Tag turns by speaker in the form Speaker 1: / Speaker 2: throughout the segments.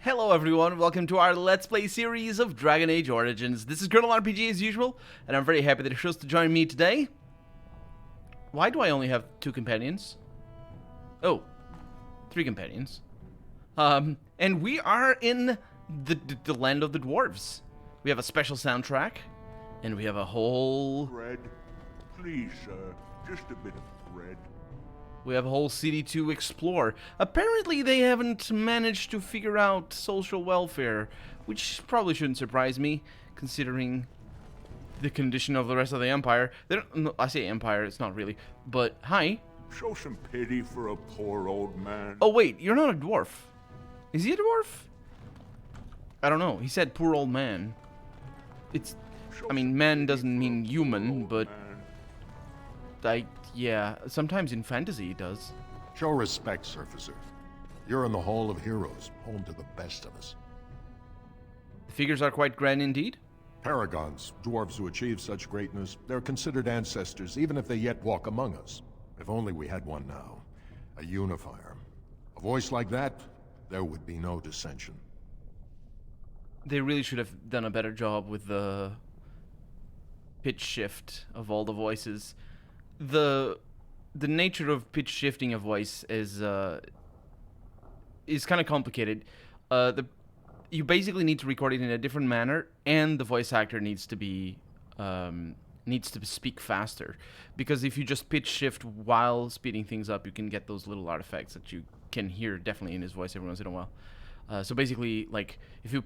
Speaker 1: Hello everyone, welcome to our Let's Play series of Dragon Age Origins. This is Colonel RPG as usual, and I'm very happy that you chose to join me today. Why do I only have 2 companions? Oh, 3 companions. And we are in the land of the dwarves. We have a special soundtrack, and we have a whole...
Speaker 2: Bread. Please, sir. Just a bit of bread.
Speaker 1: We have a whole city to explore. Apparently they haven't managed to figure out social welfare, which probably shouldn't surprise me, considering the condition of the rest of the Empire. No, I say Empire, it's not really. But, hi.
Speaker 2: Show some pity for a poor old man.
Speaker 1: Oh wait, you're not a dwarf. Is he a dwarf? I don't know. He said poor old man. I mean, man doesn't mean human, but... Yeah, sometimes in fantasy it does.
Speaker 3: Show respect, Surfacer. You're in the Hall of Heroes, home to the best of us.
Speaker 1: The figures are quite grand indeed.
Speaker 3: Paragons, dwarves who achieve such greatness, they're considered ancestors even if they yet walk among us. If only we had one now. A unifier. A voice like that, there would be no dissension.
Speaker 1: They really should have done a better job with the pitch shift of all the voices. The nature of pitch shifting a voice is kind of complicated. You basically need to record it in a different manner, and the voice actor needs to speak faster. Because if you just pitch shift while speeding things up, you can get those little artifacts that you can hear definitely in his voice every once in a while. So basically, like if you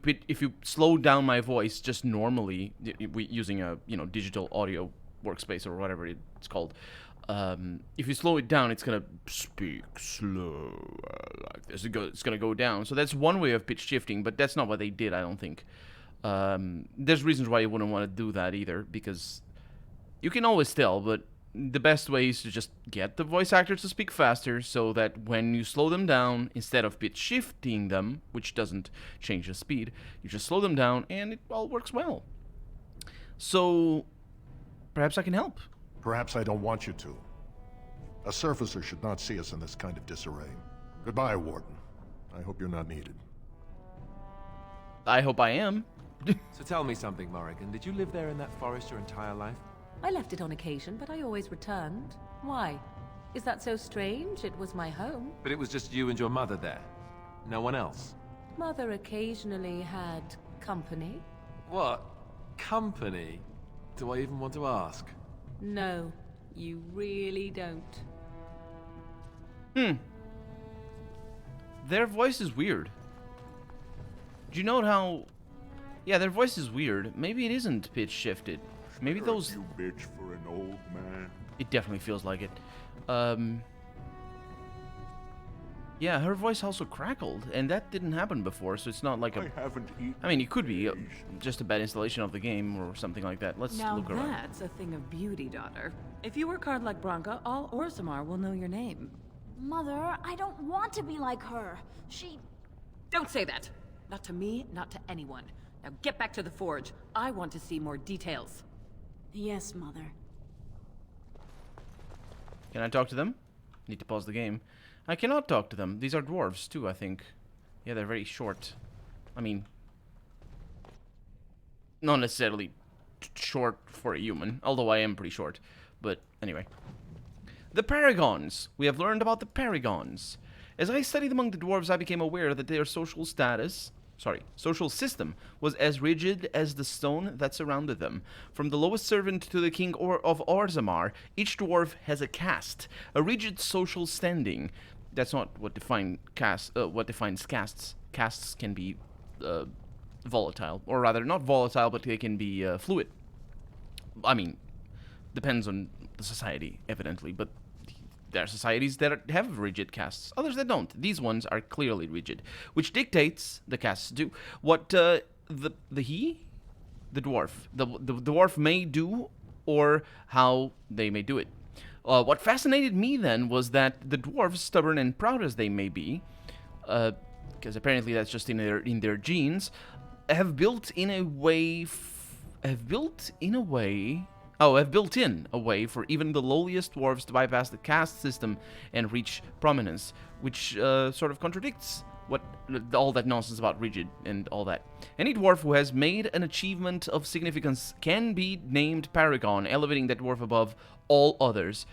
Speaker 1: slow down my voice just normally, using a digital audio workspace or whatever it's called, if you slow it down, it's gonna speak slow like this. It's gonna go down. So that's one way of pitch shifting, but that's not what they did, I don't think. There's reasons why you wouldn't want to do that either, because you can always tell, but the best way is to just get the voice actors to speak faster, so that when you slow them down, instead of pitch shifting them, which doesn't change the speed, you just slow them down and it all works well. So perhaps I can help.
Speaker 3: Perhaps I don't want you to. A surfacer should not see us in this kind of disarray. Goodbye, Warden. I hope you're not needed.
Speaker 1: I hope I am.
Speaker 4: So tell me something, Morrigan. Did you live there in that forest your entire life?
Speaker 5: I left it on occasion, but I always returned. Why? Is that so strange? It was my home.
Speaker 4: But it was just you and your mother there. No one else.
Speaker 5: Mother occasionally had company.
Speaker 4: What? Company? Do I even want to ask?
Speaker 5: No, you really don't.
Speaker 1: Their voice is weird. Do you note how... Yeah, their voice is weird. Maybe it isn't pitch shifted. Maybe those...
Speaker 2: You bitch for an old man.
Speaker 1: It definitely feels like it. Yeah, her voice also crackled, and that didn't happen before, so it's not like a...
Speaker 2: I haven't eaten.
Speaker 1: I mean, it could be just a bad installation of the game or something like that. Let's
Speaker 6: Now
Speaker 1: look around.
Speaker 6: that's a thing of beauty, daughter. If you work hard like Branka, all Orzammar will know your name.
Speaker 7: Mother, I don't want to be like her.
Speaker 6: Don't say that! Not to me, not to anyone. Now get back to the forge. I want to see more details.
Speaker 7: Yes, Mother.
Speaker 1: Can I talk to them? Need to pause the game. I cannot talk to them. These are dwarves, too, I think. Yeah, they're very short. I mean... not necessarily short for a human, although I am pretty short. But, anyway. The Paragons. We have learned about the Paragons. As I studied among the dwarves, I became aware that their social system was as rigid as the stone that surrounded them. From the lowest servant to the king of Orzammar, each dwarf has a caste, a rigid social standing. That's not what defines castes. Castes can be volatile, or rather, not volatile, but they can be fluid. I mean, depends on the society, evidently, but there are societies that have rigid castes, others that don't. These ones are clearly rigid, which dictates, the castes do, what the dwarf may do, or how they may do it. What fascinated me then was that the dwarves, stubborn and proud as they may be, because apparently that's just in their genes, have built in a way for even the lowliest dwarves to bypass the caste system and reach prominence, which sort of contradicts what all that nonsense about rigid and all that. Any dwarf who has made an achievement of significance can be named paragon, elevating that dwarf above all others.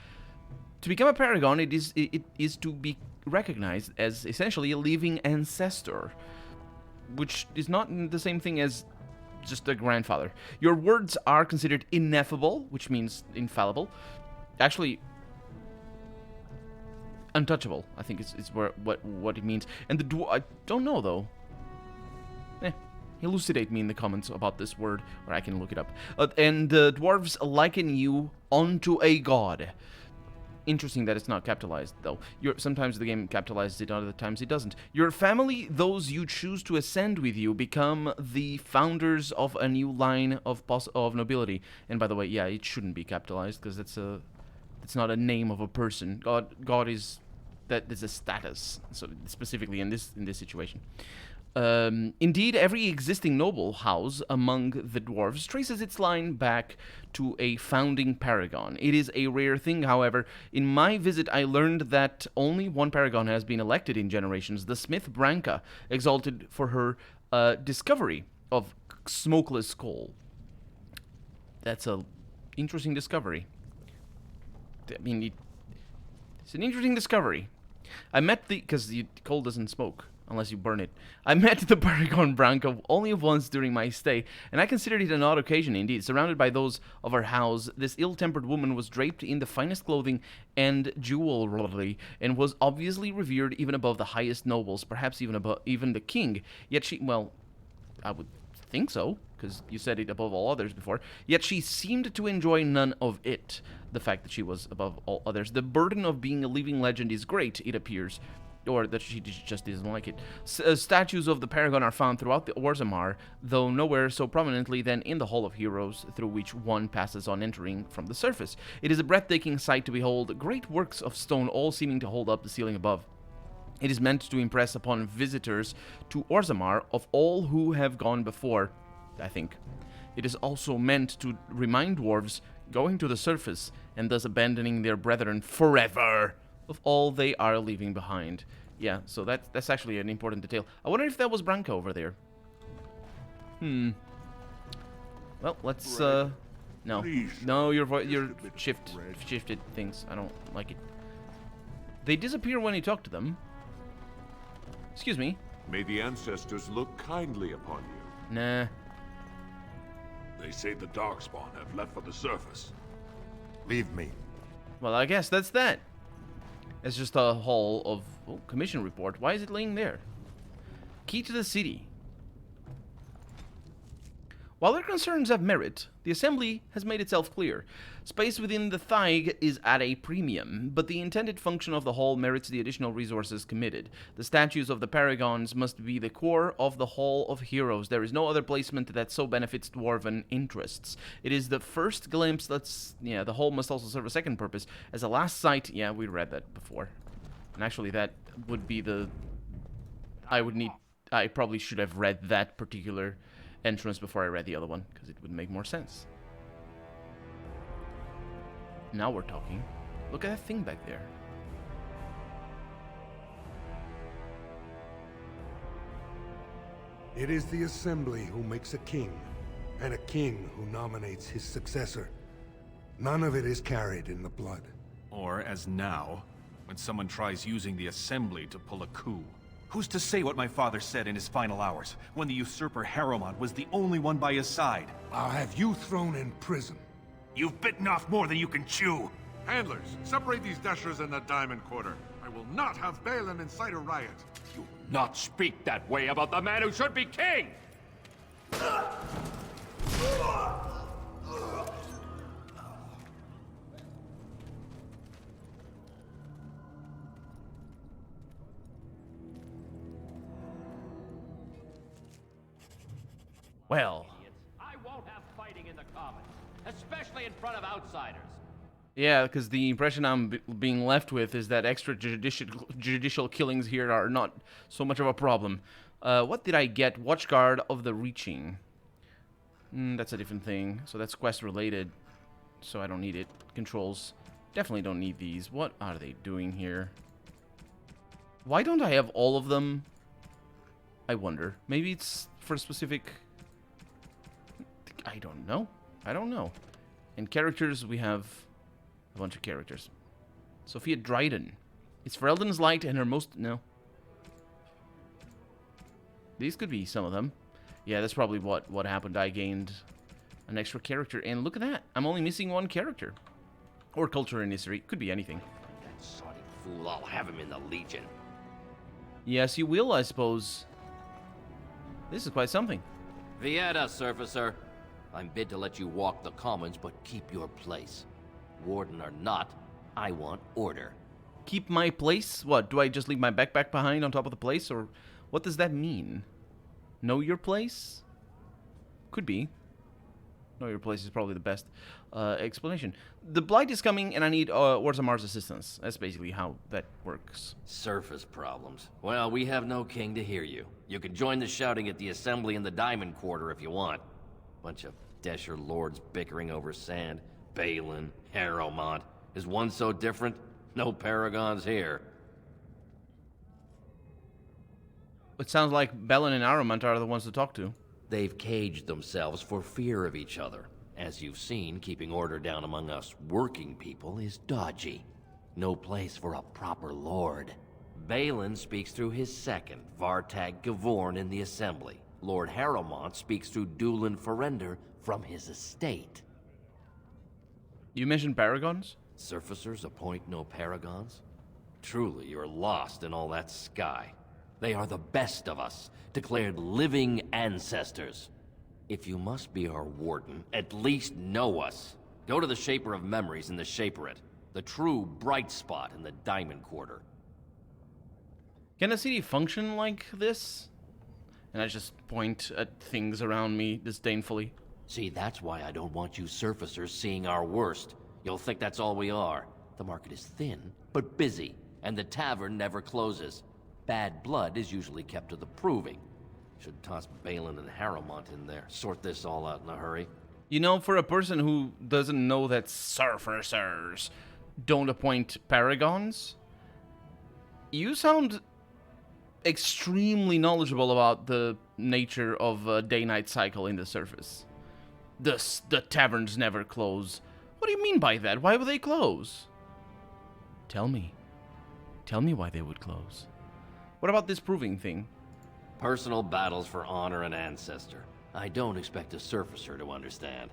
Speaker 1: To become a paragon, it is to be recognized as essentially a living ancestor, which is not the same thing as just a grandfather. Your words are considered ineffable, which means infallible. Actually, untouchable, I think is what it means. And the I don't know though. Elucidate me in the comments about this word, or I can look it up. And the dwarves liken you onto a god. Interesting that it's not capitalized, though. Sometimes the game capitalizes it, other times it doesn't. Your family, those you choose to ascend with you, become the founders of a new line of nobility. And by the way, yeah, it shouldn't be capitalized, because it's not a name of a person. God is... that is a status, so specifically in this situation. Indeed, every existing noble house among the dwarves traces its line back to a founding paragon. It is a rare thing, however. In my visit, I learned that only one paragon has been elected in generations, the smith Branka, exalted for her discovery of smokeless coal. That's a interesting discovery. I mean, it's an interesting discovery. I met because coal doesn't smoke unless you burn it. I met the Paragon Branca only once during my stay, and I considered it an odd occasion indeed. Surrounded by those of our house, this ill-tempered woman was draped in the finest clothing and jewelry, and was obviously revered even above the highest nobles, perhaps even above the king. Yet she, well, I would think so, because you said it above all others before. Yet she seemed to enjoy none of it, the fact that she was above all others. The burden of being a living legend is great, it appears. Or that she just doesn't like it. Statues of the Paragon are found throughout the Orzammar, though nowhere so prominently than in the Hall of Heroes, through which one passes on entering from the surface. It is a breathtaking sight to behold, great works of stone all seeming to hold up the ceiling above. It is meant to impress upon visitors to Orzammar of all who have gone before, I think. It is also meant to remind dwarves going to the surface, and thus abandoning their brethren forever, of all they are leaving behind. Yeah, so that's actually an important detail. I wonder if that was Branca over there. Well, let's no. No, your shifted things. I don't like it. They disappear when you talk to them. Excuse me.
Speaker 2: May the ancestors look kindly upon you.
Speaker 1: Nah.
Speaker 2: They say the Darkspawn have left for the surface.
Speaker 3: Leave me.
Speaker 1: Well, I guess that's that. It's just a hall of commission report. Why is it laying there? Key to the city. While their concerns have merit, the Assembly has made itself clear. Space within the Thaig is at a premium, but the intended function of the hall merits the additional resources committed. The statues of the Paragons must be the core of the Hall of Heroes. There is no other placement that so benefits Dwarven interests. It is the first glimpse the hall must also serve a second purpose. As a last sight, yeah, we read that before. And actually that would be I probably should have read that particular entrance before I read the other one, because it would make more sense. Now we're talking. Look at that thing back there.
Speaker 8: It is the Assembly who makes a king, and a king who nominates his successor. None of it is carried in the blood.
Speaker 9: Or, as now, when someone tries using the Assembly to pull a coup. Who's to say what my father said in his final hours, when the usurper Harrowmont was the only one by his side?
Speaker 8: I'll have you thrown in prison.
Speaker 9: You've bitten off more than you can chew!
Speaker 2: Handlers, separate these dashers in the diamond quarter. I will not have Balin incite a riot.
Speaker 10: You will not speak that way about the man who should be king!
Speaker 1: Well,
Speaker 10: I won't have fighting in the Commons, especially in front of outsiders.
Speaker 1: yeah, because the impression I'm being left with is that extrajudicial killings here are not so much of a problem. What did I get? Watchguard of the Reaching. That's a different thing. So that's quest related. So I don't need it. Controls. Definitely don't need these. What are they doing here? Why don't I have all of them? I wonder. Maybe it's for a specific... I don't know. I don't know. In characters, we have a bunch of characters. Sophia Dryden. It's for Elden's Light and her most... No. These could be some of them. Yeah, that's probably what happened. I gained an extra character. And look at that. I'm only missing one character. Or culture and history. Could be anything.
Speaker 10: That soddy fool, I'll have him in the Legion.
Speaker 1: Yes, you will, I suppose. This is quite something.
Speaker 10: Vieta, Surfacer. I'm bid to let you walk the commons, but keep your place. Warden or not, I want order.
Speaker 1: Keep my place? What, do I just leave my backpack behind on top of the place? Or what does that mean? Know your place? Could be. Know your place is probably the best explanation. The Blight is coming and I need Orzammar's assistance. That's basically how that works.
Speaker 10: Surface problems. Well, we have no king to hear you. You can join the shouting at the assembly in the Diamond Quarter if you want. Bunch of Desher lords bickering over sand. Balin, Harrowmont. Is one so different? No paragons here.
Speaker 1: It sounds like Balin and Harrowmont are the ones to talk to.
Speaker 10: They've caged themselves for fear of each other. As you've seen, keeping order down among us working people is dodgy. No place for a proper lord. Balin speaks through his second, Vartag Gavorn, in the assembly. Lord Harrowmont speaks through Dulin Ferender from his estate.
Speaker 1: You mentioned paragons?
Speaker 10: Surfacers appoint no paragons? Truly, you're lost in all that sky. They are the best of us, declared living ancestors. If you must be our warden, at least know us. Go to the Shaper of Memories in the Shaperate, the true bright spot in the Diamond Quarter.
Speaker 1: Can a city function like this? And I just point at things around me disdainfully.
Speaker 10: See, that's why I don't want you surfacers seeing our worst. You'll think that's all we are. The market is thin, but busy, and the tavern never closes. Bad blood is usually kept to the proving. Should toss Balin and Harrowmont in there. Sort this all out in a hurry.
Speaker 1: You know, for a person who doesn't know that surfacers don't appoint paragons, you sound extremely knowledgeable about the nature of a day-night cycle in the surface. The taverns never close. What do you mean by that? Why would they close? Tell me. Tell me why they would close. What about this proving thing?
Speaker 10: Personal battles for honor and ancestor. I don't expect a surfacer to understand.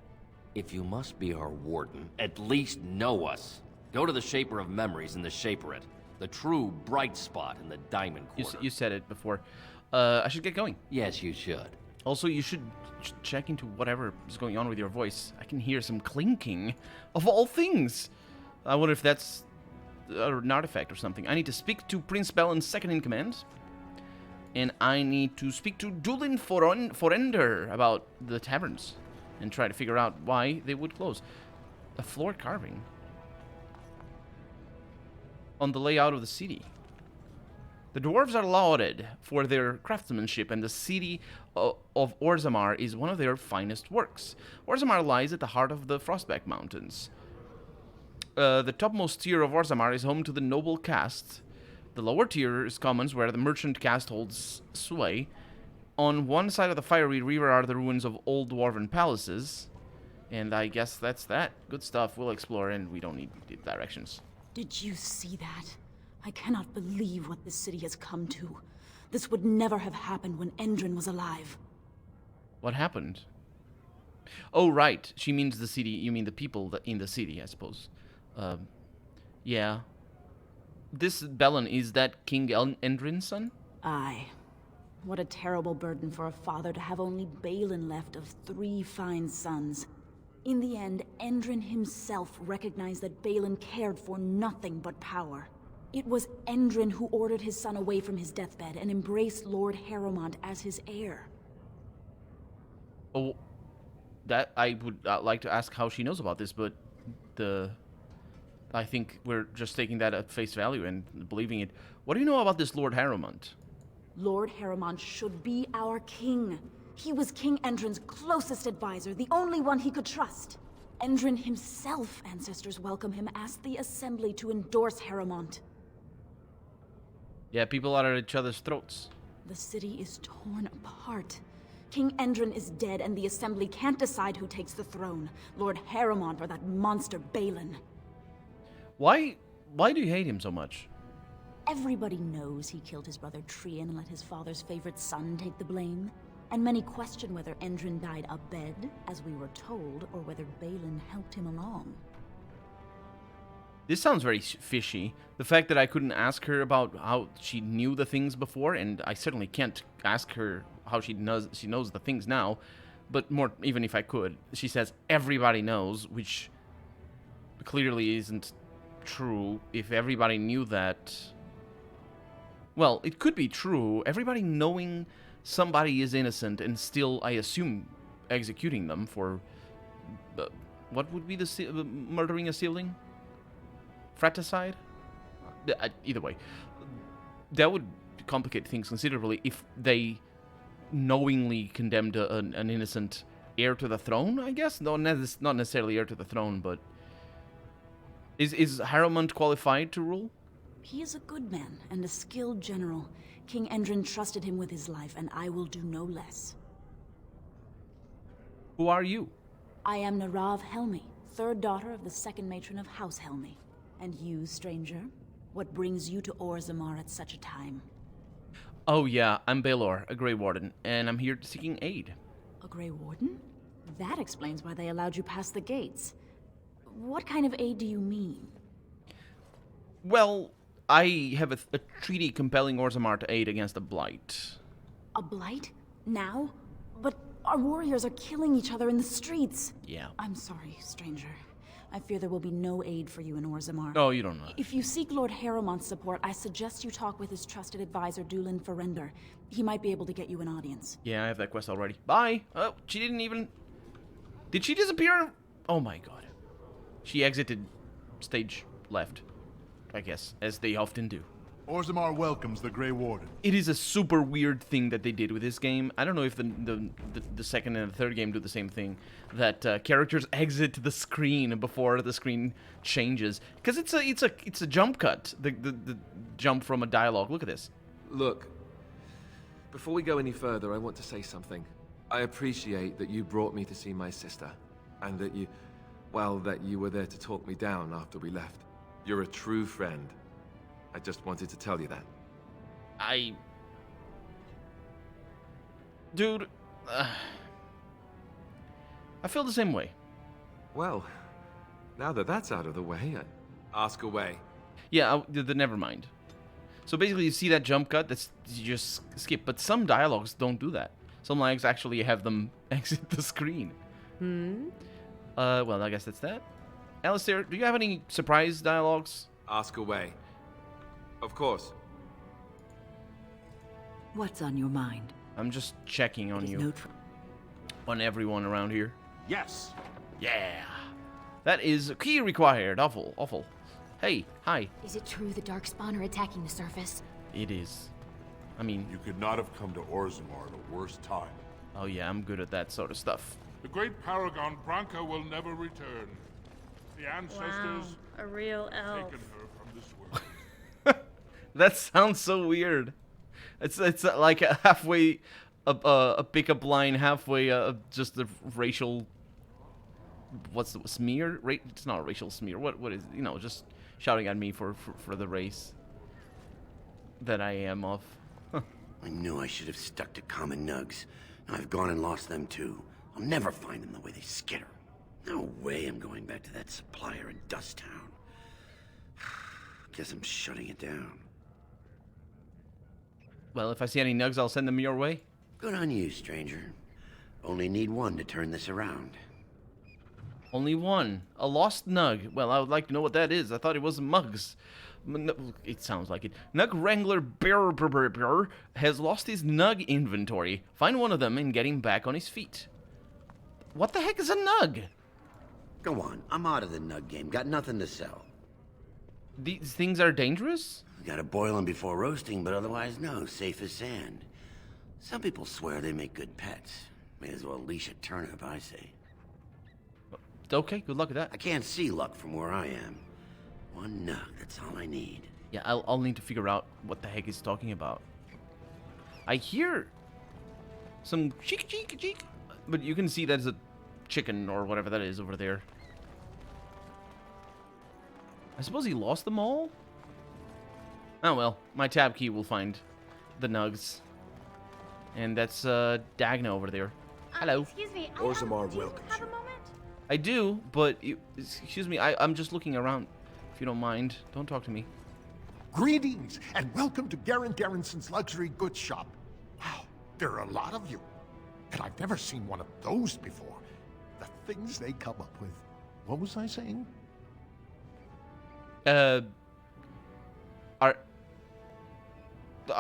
Speaker 10: If you must be our warden, at least know us. Go to the Shaper of Memories in the Shaperate, the true bright spot in the Diamond Quarter.
Speaker 1: You said it before. I should get going.
Speaker 10: Yes, you should.
Speaker 1: Also, you should check into whatever is going on with your voice. I can hear some clinking, of all things. I wonder if that's an artifact or something. I need to speak to Prince Balin's second-in-command. And I need to speak to Dulin Ferender about the taverns. And try to figure out why they would close. A floor carving on the layout of the city. The dwarves are lauded for their craftsmanship, and the city of Orzammar is one of their finest works. Orzammar lies at the heart of the Frostback Mountains. The topmost tier of Orzammar is home to the noble caste. The lower tier is commons, where the merchant caste holds sway. On one side of the fiery river are the ruins of old dwarven palaces. And I guess that's that. Good stuff. We'll explore, and we don't need directions.
Speaker 7: Did you see that? I cannot believe what this city has come to. This would never have happened when Endrin was alive.
Speaker 1: What happened? Oh, right. She means the city. You mean the people in the city, I suppose. Yeah. This Balin, is that King Endrin's son?
Speaker 7: Aye. What a terrible burden for a father to have only Balin left of 3 fine sons. In the end, Endrin himself recognized that Balin cared for nothing but power. It was Endrin who ordered his son away from his deathbed and embraced Lord Harrowmont as his heir.
Speaker 1: Oh, that I would like to ask how she knows about this, but I think we're just taking that at face value and believing it. What do you know about this Lord Harrowmont?
Speaker 7: Lord Harrowmont should be our king. He was King Endrin's closest advisor, the only one he could trust. Endrin himself, ancestors welcome him, asked the assembly to endorse Harrowmont.
Speaker 1: Yeah, people are at each other's throats.
Speaker 7: The city is torn apart. King Endrin is dead, and the Assembly can't decide who takes the throne. Lord Harrowmont or that monster Balin.
Speaker 1: Why do you hate him so much?
Speaker 7: Everybody knows he killed his brother Trian and let his father's favorite son take the blame. And many question whether Endrin died abed, as we were told, or whether Balin helped him along.
Speaker 1: This sounds very fishy. The fact that I couldn't ask her about how she knew the things before, and I certainly can't ask her how she knows the things now, but more, even if I could, she says everybody knows, which clearly isn't true. If everybody knew that, well, it could be true. Everybody knowing somebody is innocent and still, I assume, executing them for what would be the murdering a sibling? Fratricide? Either way, that would complicate things considerably if they knowingly condemned an innocent heir to the throne, I guess? No, not necessarily heir to the throne, but... Is Harrowmont qualified to rule?
Speaker 7: He is a good man and a skilled general. King Endrin trusted him with his life, and I will do no less.
Speaker 1: Who are you?
Speaker 7: I am Narav Helmi, third daughter of the second matron of House Helmi. And you, stranger? What brings you to Orzammar at such a time?
Speaker 1: Oh yeah, I'm Baelor, a Grey Warden, and I'm here seeking aid.
Speaker 7: A Grey Warden? That explains why they allowed you past the gates. What kind of aid do you mean?
Speaker 1: Well, I have a treaty compelling Orzammar to aid against the Blight.
Speaker 7: A blight? Now? But our warriors are killing each other in the streets.
Speaker 1: Yeah.
Speaker 7: I'm sorry, stranger. I fear there will be no aid for you in Orzammar.
Speaker 1: Oh, you don't know.
Speaker 7: If you seek Lord Harrowmont's support, I suggest you talk with his trusted advisor, Dulin Ferender. He might be able to get you an audience.
Speaker 1: Yeah, I have that quest already. Bye! Oh, she didn't even... Did she disappear? Oh my god. She exited stage left, I guess, as they often do.
Speaker 2: Orzammar welcomes the Grey Warden.
Speaker 1: It is a super weird thing that they did with this game. I don't know if the second and the third game do the same thing. That characters exit the screen before the screen changes, because it's a jump cut. The jump from a dialogue. Look at this.
Speaker 4: Look, before we go any further, I want to say something. I appreciate that you brought me to see my sister, and that you were there to talk me down after we left. You're a true friend. I just wanted to tell you that.
Speaker 1: Dude, I feel the same way.
Speaker 4: Well, now that that's out of the way, ask away.
Speaker 1: Yeah, never mind. So basically, you see that jump cut, you just skip. But some dialogues don't do that. Some dialogues actually have them exit the screen. Well, I guess that's that. Alistair, do you have any surprise dialogues?
Speaker 4: Ask away. Of course.
Speaker 5: What's on your mind?
Speaker 1: I'm just checking on you. On everyone around here.
Speaker 2: Yes.
Speaker 1: Yeah. That is a key required. Awful, awful. Hey, hi.
Speaker 11: Is it true the Darkspawn are attacking the surface?
Speaker 1: It is. I mean...
Speaker 12: You could not have come to Orzammar at a worse time.
Speaker 1: Oh yeah, I'm good at that sort of stuff.
Speaker 12: The great paragon Branka will never return. The ancestors
Speaker 13: a real elf.
Speaker 12: taken her from this world.
Speaker 1: That sounds so weird. It's like a halfway a pickup line, halfway just a racial. What's the smear? It's not a racial smear. What is just shouting at me for the race that I am of.
Speaker 14: I knew I should have stuck to common nugs. Now I've gone and lost them too. I'll never find them the way they skitter. No way I'm going back to that supplier in Dust Town. Guess I'm shutting it down.
Speaker 1: Well, if I see any nugs, I'll send them your way.
Speaker 14: Good on you, stranger. Only need one to turn this around.
Speaker 1: Only one. A lost nug. Well, I would like to know what that is. I thought it was mugs. It sounds like it. Nug Wrangler Bear has lost his nug inventory. Find one of them and get him back on his feet. What the heck is a nug?
Speaker 14: Go on, I'm out of the nug game. Got nothing to sell.
Speaker 1: These things are dangerous?
Speaker 14: Gotta boil them before roasting, but otherwise no, safe as sand. Some people swear they make good pets. May as well leash a turnip, I say.
Speaker 1: Okay, good luck with that.
Speaker 14: I can't see luck from where I am. One nug, that's all I need.
Speaker 1: Yeah, I'll need to figure out what the heck he's talking about. I hear some cheek, cheek, cheek. But you can see that's a chicken or whatever that is over there. I suppose he lost them all? Oh well, my tab key will find the nugs. And that's Dagna over there. Hello.
Speaker 13: Excuse me,
Speaker 8: Orzammar
Speaker 13: do you
Speaker 8: welcomes
Speaker 13: have
Speaker 8: you.
Speaker 13: a moment?
Speaker 1: I do, but excuse me, I'm just looking around. If you don't mind, don't talk to me.
Speaker 3: Greetings, and welcome to Garen Garrison's luxury goods shop. Wow, there are a lot of you. And I've never seen one of those before. The things they come up with. What was I saying?
Speaker 1: Are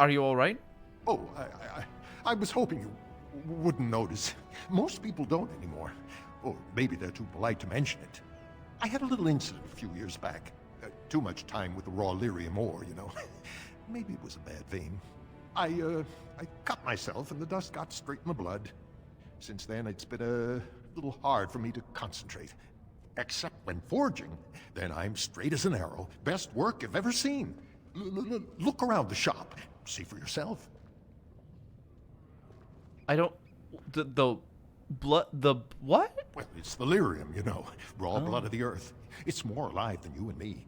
Speaker 1: you all right?
Speaker 3: Oh, I was hoping you wouldn't notice. Most people don't anymore. Or maybe they're too polite to mention it. I had a little incident a few years back. Too much time with the raw lyrium ore, you know. Maybe it was a bad vein. I cut myself and the dust got straight in the blood. Since then, it's been a little hard for me to concentrate. Except when forging, then I'm straight as an arrow. Best work I've ever seen. Look around the shop. See for yourself.
Speaker 1: I don't... The blood... The what?
Speaker 3: Well, it's the lyrium, you know. Raw blood of the earth. It's more alive than you and me.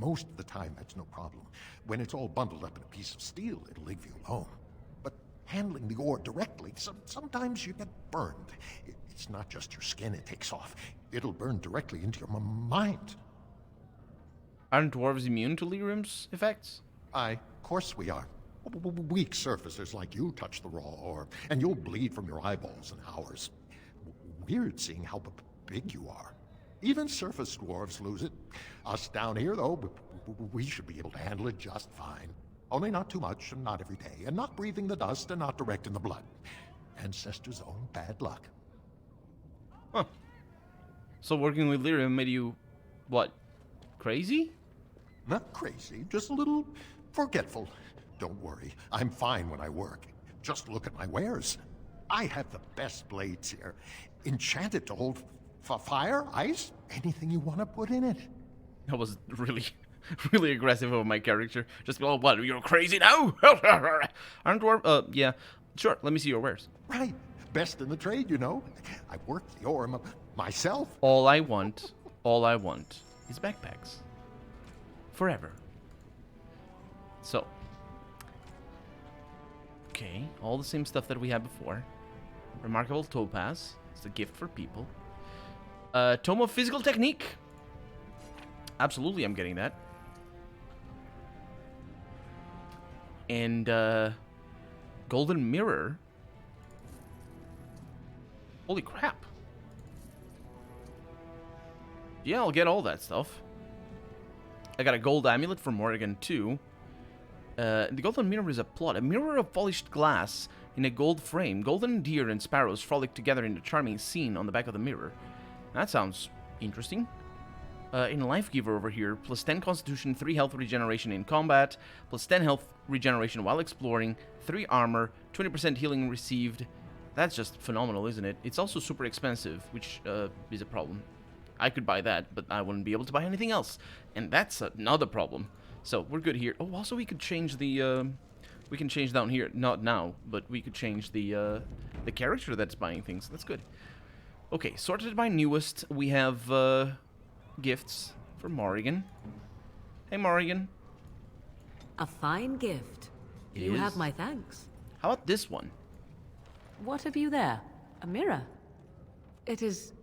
Speaker 3: Most of the time, that's no problem. When it's all bundled up in a piece of steel, it'll leave you alone. But handling the ore directly, sometimes you get burned. It's not just your skin it takes off. It'll burn directly into your mind.
Speaker 1: Aren't dwarves immune to lyrium's effects?
Speaker 3: Of course we are. Weak surfacers like you touch the raw ore, and you'll bleed from your eyeballs in hours. Weird seeing how big you are. Even surface dwarves lose it. Us down here, though, we should be able to handle it just fine. Only not too much, and not every day, and not breathing the dust, and not direct in the blood. Ancestors' own bad luck.
Speaker 1: Huh. So working with lyrium made you, what, crazy?
Speaker 3: Not crazy, just a little forgetful. Don't worry, I'm fine when I work. Just look at my wares. I have the best blades here. Enchanted to hold fire, ice, anything you want to put in it.
Speaker 1: That was really aggressive of my character. Just, oh, what, you're crazy now? Aren't dwarf... yeah. Sure, let me see your wares.
Speaker 3: Right. Best in the trade, you know. I worked the ore myself.
Speaker 1: All I want is backpacks. Forever. So. Okay, all the same stuff that we had before. Remarkable topaz. It's a gift for people. Tome of Physical Technique. Absolutely, I'm getting that. And, Golden Mirror. Holy crap. Yeah, I'll get all that stuff. I got a gold amulet for Morrigan, too. The golden mirror is a plot. A mirror of polished glass in a gold frame. Golden deer and sparrows frolic together in a charming scene on the back of the mirror. That sounds interesting. In Life Giver over here, plus 10 constitution, 3 health regeneration in combat, plus 10 health regeneration while exploring, 3 armor, 20% healing received. That's just phenomenal, isn't it? It's also super expensive, which is a problem. I could buy that, but I wouldn't be able to buy anything else. And that's another problem. So, we're good here. Oh, also we could change the, we can change down here. Not now, but we could change the character that's buying things. That's good. Okay, sorted by newest, we have, gifts for Morrigan. Hey, Morrigan.
Speaker 5: A fine gift. You have my thanks.
Speaker 1: How about this one?
Speaker 5: What have you there? A mirror? It is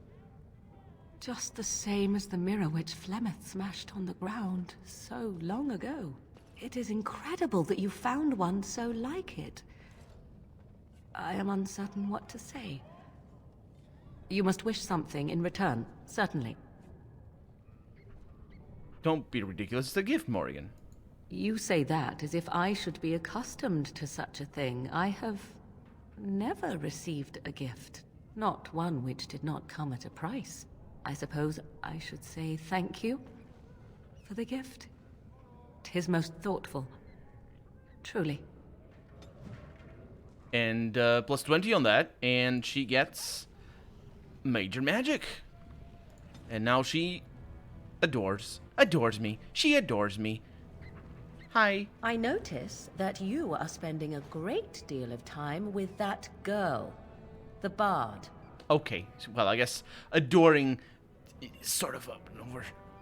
Speaker 5: just the same as the mirror which Flemeth smashed on the ground so long ago. It is incredible that you found one so like it. I am uncertain what to say. You must wish something in return, certainly.
Speaker 1: Don't be ridiculous. It's a gift, Morrigan.
Speaker 5: You say that as if I should be accustomed to such a thing. I have never received a gift. Not one which did not come at a price. I suppose I should say thank you for the gift. 'Tis most thoughtful. Truly.
Speaker 1: And plus 20 on that, and she gets major magic. And now she adores me. She adores me. Hi.
Speaker 5: I notice that you are spending a great deal of time with that girl, the bard.
Speaker 1: Okay, well, I guess adoring is sort of an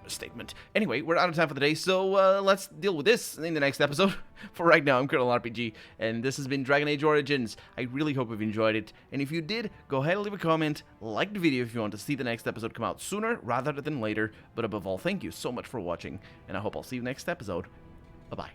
Speaker 1: overstatement. Anyway, we're out of time for the day, so let's deal with this in the next episode. For right now, I'm Colonel RPG, and this has been Dragon Age Origins. I really hope you've enjoyed it, and if you did, go ahead and leave a comment, like the video if you want to see the next episode come out sooner rather than later, but above all, thank you so much for watching, and I hope I'll see you next episode. Bye-bye.